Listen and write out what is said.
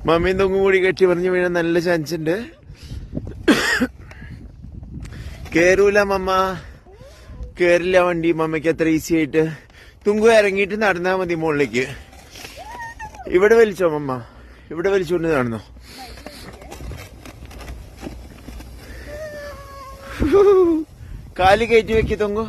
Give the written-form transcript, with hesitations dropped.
മമ്മിയും തൊങ്ങും കൂടി കെട്ടി പറഞ്ഞു വീഴാൻ നല്ല ചാൻസ് ഉണ്ട്. കേറൂല മമ്മ, കേറില്ല വണ്ടി. മമ്മയ്ക്ക് അത്ര ഈസി ആയിട്ട്. തുങ്കു ഇറങ്ങിയിട്ട് നടന്നാ മതി മുകളിലേക്ക്. ഇവിടെ വലിച്ചോ മമ്മ, ഇവിടെ വലിച്ചുകൊണ്ട് നടന്നോ. കാല് കയറ്റി വെക്കി തൊങ്കു.